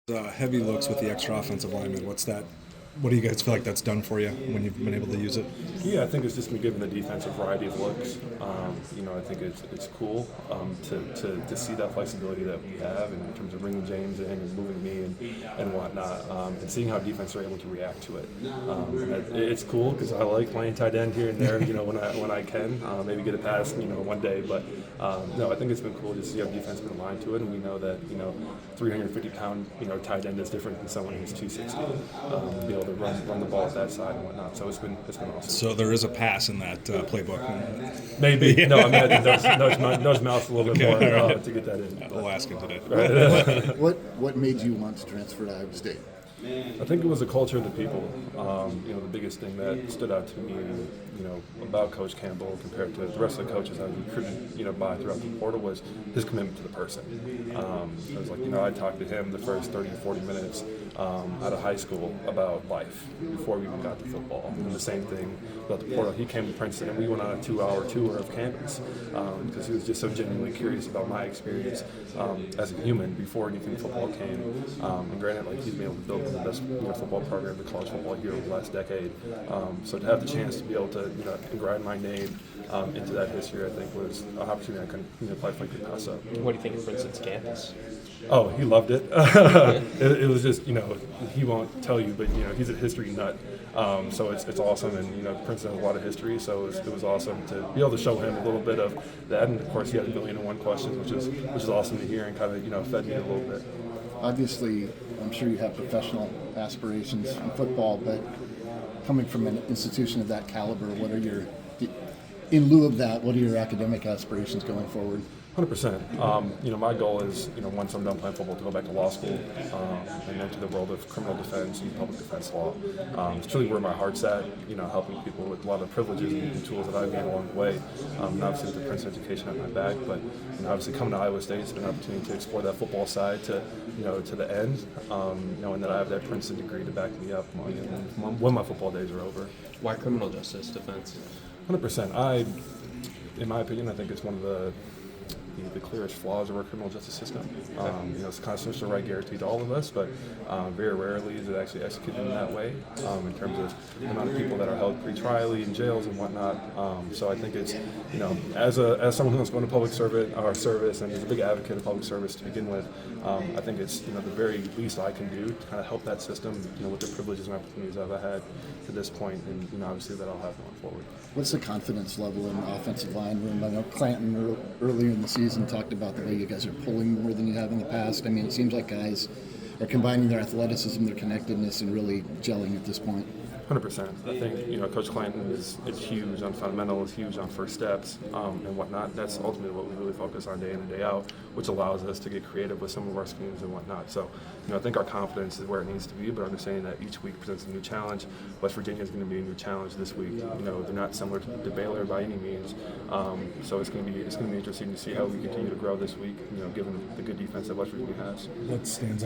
Heavy looks with the extra offensive lineman. What's that? What do you guys feel like that's done for you when you've been able to use it? Yeah, I think it's just been giving the defense a variety of looks. I think it's cool to see that flexibility that we have in terms of bringing James in and moving me and whatnot, and seeing how defense are able to react to it. It's cool because I like playing tight end here and there. When I can, maybe get a pass, one day. But no, I think it's been cool to see how defense been aligned to it, and we know that 350-pound tight end is different than someone who's 260. Be able to run the ball at that side and whatnot. So it's been awesome. So there is a pass in that playbook. Maybe. Yeah. No, I mean, I think nose mouth a little bit more to get that in. We'll ask him today. Right. What made you want to transfer to Iowa State? I think it was the culture of the people. The biggest thing that stood out to me, about Coach Campbell compared to the rest of the coaches I was recruited, by throughout the portal was his commitment to the person. I was like, I talked to him the first 30 to 40 minutes out of high school about life before we even got to football. And the same thing about the portal. He came to Princeton and we went on a 2-hour tour of campus because he was just so genuinely curious about my experience as a human before anything football came. And granted, he's been able to build the best football program in college football here over the last decade. So to have the chance to be able to grind my name into that history, I think was an opportunity I couldn't quite frankly pass up. What do you think of Princeton's campus? Oh, he loved it. It was just, he won't tell you, but he's a history nut. So it's awesome, and Princeton has a lot of history, so it was awesome to be able to show him a little bit of that. And of course, he had 1,000,001 questions, which is awesome to hear, and kind of fed me a little bit. Obviously, I'm sure you have professional aspirations in football, but coming from an institution of that caliber, in lieu of that, what are your academic aspirations going forward? 100%. My goal is, once I'm done playing football, to go back to law school and enter the world of criminal defense and public defense law. It's really where my heart's at, helping people with a lot of privileges and tools that I've gained along the way. And obviously, with the Princeton education at my back, but obviously coming to Iowa State, it's been an opportunity to explore that football side to the end, knowing that I have that Princeton degree to back me up when my football days are over. Why criminal justice defense? 100%. In my opinion, I think it's one of the clearest flaws of our criminal justice system. It's constitutional right guaranteed to all of us, but very rarely is it actually executed in that way in terms of the amount of people that are held pretrially in jails and whatnot. So I think it's, as someone who's going to public service and is a big advocate of public service to begin with, I think it's the very least I can do to kind of help that system, with the privileges and opportunities I've had to this point, and obviously that I'll have going forward. What's the confidence level in the offensive line room? I know Clanton earlier in the season talked about the way you guys are pulling more than you have in the past. I mean, it seems like guys are combining their athleticism, their connectedness, and really gelling at this point. 100%. I think Coach Clanton is huge on fundamentals, huge on first steps, and whatnot. That's ultimately what we really focus on day in and day out, which allows us to get creative with some of our schemes and whatnot. So, I think our confidence is where it needs to be, but understanding that each week presents a new challenge. West Virginia is going to be a new challenge this week. They're not similar to Baylor by any means. So it's going to be interesting to see how we continue to grow this week. Given the good defense that West Virginia has. What stands out?